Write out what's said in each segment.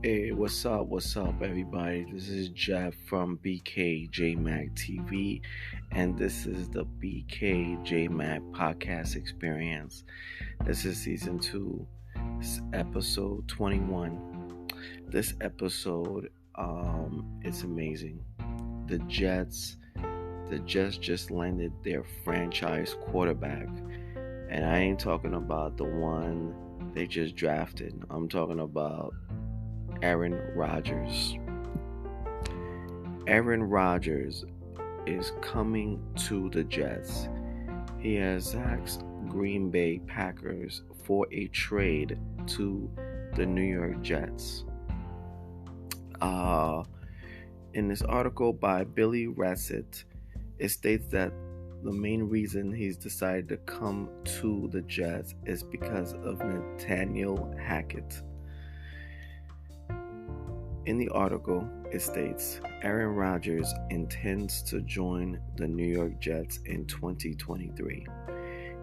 Hey, what's up, everybody? This is Jeff from BKJmacTV, and this is the BKJmac podcast experience. This is season 2, episode 21. This episode, it's amazing. The Jets, the Jets just landed their franchise quarterback, and I ain't talking about the one they just drafted. I'm talking about Aaron Rodgers. Aaron Rodgers is coming to the Jets. He has asked Green Bay Packers for a trade to the New York Jets. In this article by Billy Rassett, it states that the main reason he's decided to come to the Jets is because of Nathaniel Hackett. In the article, it states Aaron Rodgers intends to join the New York Jets in 2023.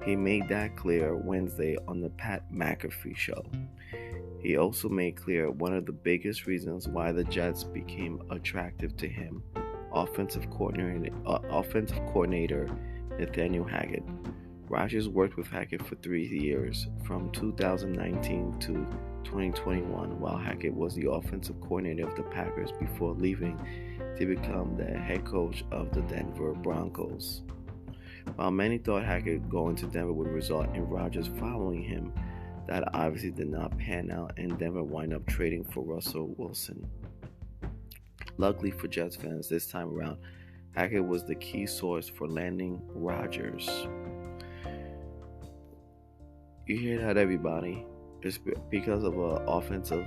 He made that clear Wednesday on the Pat McAfee show. He also made clear one of the biggest reasons why the Jets became attractive to him, offensive coordinator Nathaniel Hackett. Rodgers worked with Hackett for 3 years, from 2019 to 2021, while Hackett was the offensive coordinator of the Packers before leaving to become the head coach of the Denver Broncos. While many thought Hackett going to Denver would result in Rodgers following him, that obviously did not pan out, and Denver wound up trading for Russell Wilson. Luckily for Jets fans, this time around, Hackett was the key source for landing Rodgers. You hear that, everybody? It's because of an offensive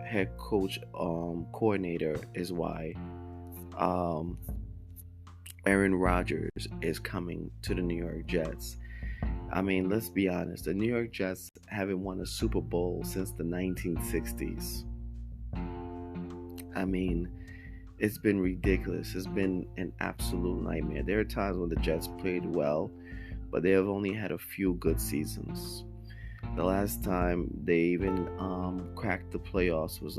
head coach coordinator is why Aaron Rodgers is coming to the New York Jets. I mean, let's be honest. The New York Jets haven't won a Super Bowl since the 1960s. I mean, it's been ridiculous. It's been an absolute nightmare. There are times when the Jets played well, but they have only had a few good seasons. The last time they even cracked the playoffs was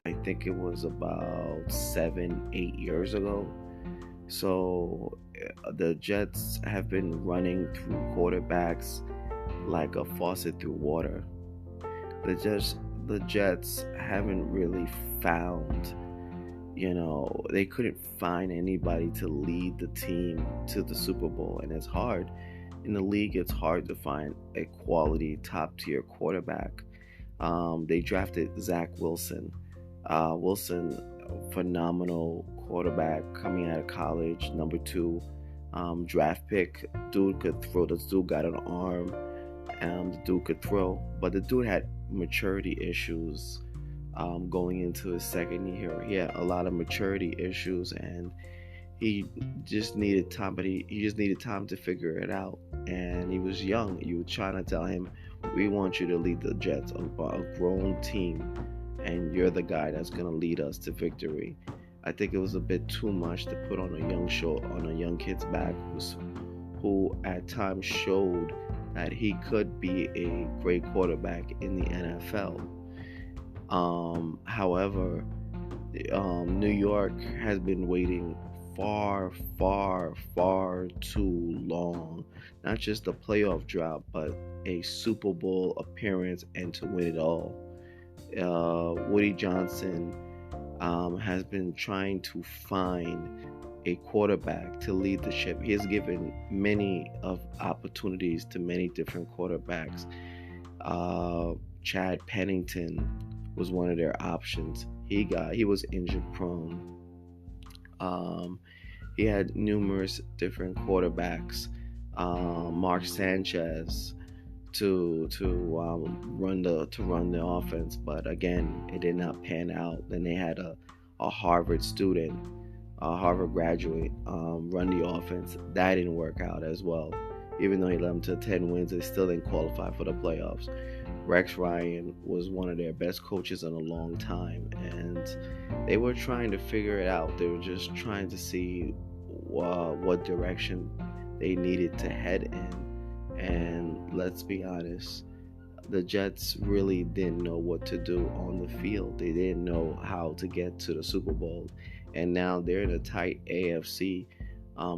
I think it was about 7-8 years ago. So the Jets have been running through quarterbacks like a faucet through water. The Jets haven't really found, they couldn't find anybody to lead the team to the Super Bowl, and it's hard. In the league, it's hard to find a quality top-tier quarterback. They drafted Zach Wilson. Wilson, phenomenal quarterback coming out of college, number 2 draft pick. Dude could throw. This dude got an arm, and the dude could throw. But the dude had maturity issues going into his second year. He had a lot of maturity issues, and he just needed time, but he just needed time to figure it out. And he was young. You were trying to tell him, we want you to lead the Jets, a grown team, and you're the guy that's going to lead us to victory. I think it was a bit too much to put on a young kid's back who at times showed that he could be a great quarterback in the NFL. However, New York has been waiting far too long. Not just a playoff drop, but a Super Bowl appearance, and to win it all. Woody Johnson has been trying to find a quarterback to lead the ship. He has given many of opportunities to many different quarterbacks. Chad Pennington was one of their options. He was injury prone. He had numerous different quarterbacks. Mark Sanchez to run the offense, but again, it did not pan out. Then they had a Harvard student, a Harvard graduate, run the offense. That didn't work out as well. Even though he led them to 10 wins, they still didn't qualify for the playoffs. Rex Ryan was one of their best coaches in a long time, and they were trying to figure it out. They were just trying to see what direction they needed to head in. And let's be honest, the Jets really didn't know what to do on the field. They didn't know how to get to the Super Bowl. And now they're in a tight AFC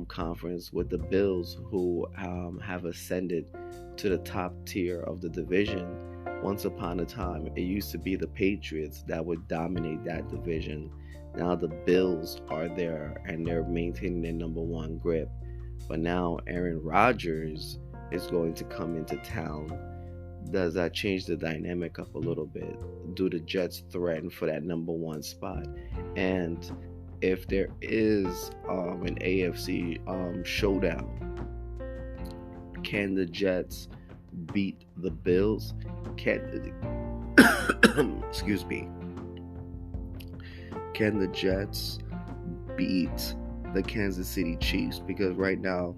conference with the Bills, who have ascended to the top tier of the division. Once upon a time, it used to be the Patriots that would dominate that division. Now the Bills are there and they're maintaining their number one grip. But now Aaron Rodgers is going to come into town. Does that change the dynamic up a little bit? Do the Jets threaten for that number one spot? And if there is an AFC showdown, can the Jets beat the Bills? Excuse me. Can the Jets beat the Kansas City Chiefs? Because right now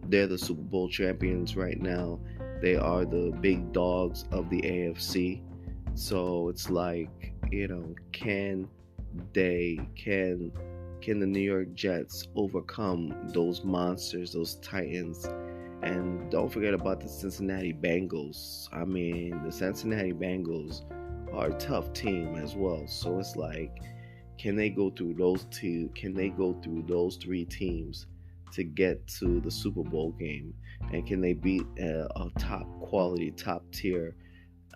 they're the Super Bowl champions. Right now they are the big dogs of the AFC. So it's like, can the New York Jets overcome those monsters, those Titans? And don't forget about the Cincinnati Bengals. I mean, the Cincinnati Bengals are a tough team as well. So it's like, can they go through those two? Can they go through those three teams to get to the Super Bowl game? And can they beat a top quality, top tier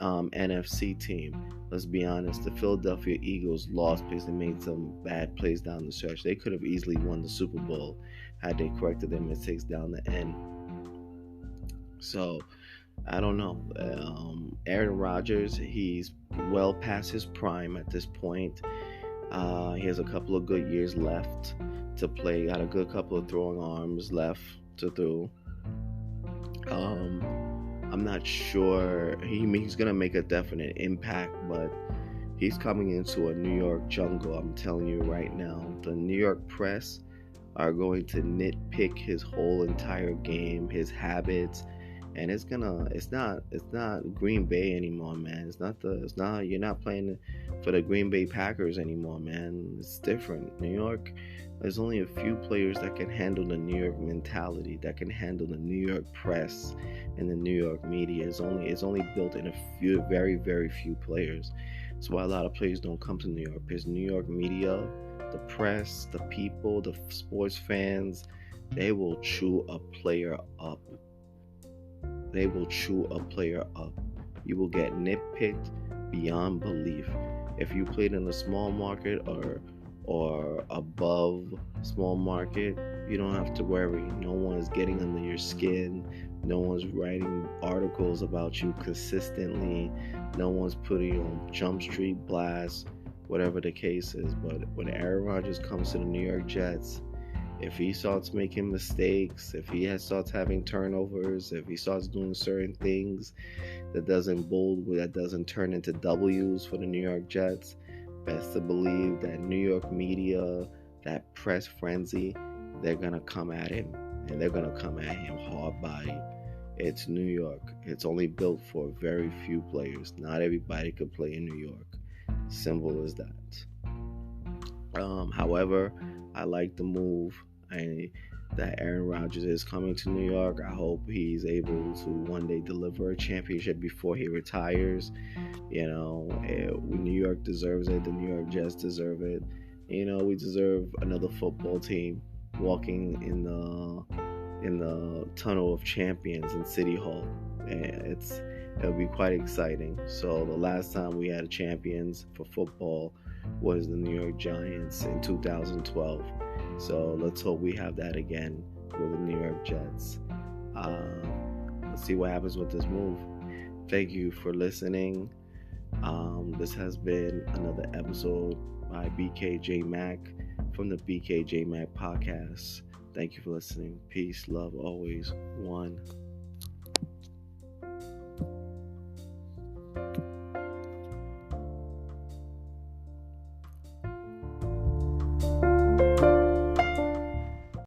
NFC team? Let's be honest, the Philadelphia Eagles lost because they made some bad plays down the stretch. They could have easily won the Super Bowl had they corrected their mistakes down the end. So I don't know. Aaron Rodgers, he's well past his prime at this point. He has a couple of good years left to play. Got a good couple of throwing arms left to throw. I'm not sure he's gonna make a definite impact, but he's coming into a New York jungle. I'm telling you right now, the New York press are going to nitpick his whole entire game, his habits, and it's not Green Bay anymore, man. You're not playing for the Green Bay Packers anymore, man. It's different. New York, there's only a few players that can handle the New York mentality, that can handle the New York press and the New York media. It's only built in a few, very, very few players. That's why a lot of players don't come to New York, because New York media, the press, the people, the sports fans, they will chew a player up. They will chew a player up. You will get nitpicked beyond belief. If you played in a small market or above small market, you don't have to worry. No one is getting under your skin. No one's writing articles about you consistently. No one's putting you on Jump Street blast, whatever the case is. But when Aaron Rodgers comes to the New York Jets, if he starts making mistakes, if he starts having turnovers, if he starts doing certain things that doesn't turn into W's for the New York Jets, best to believe that New York media, that press frenzy, they're gonna come at him, and they're gonna come at him hard body. It's New York. It's only built for very few players. Not everybody could play in New York. Simple as that. However, I like the move that Aaron Rodgers is coming to New York. I hope he's able to one day deliver a championship before he retires. New York deserves it. The New York Jets deserve it. We deserve another football team walking in the tunnel of champions in City Hall. It'll be quite exciting. So the last time we had a champions for football was the New York Giants in 2012. So let's hope we have that again with the New York Jets. Let's see what happens with this move. Thank you for listening. This has been another episode by BKJmac from the BKJmac podcast. Thank you for listening. Peace, love, always. One.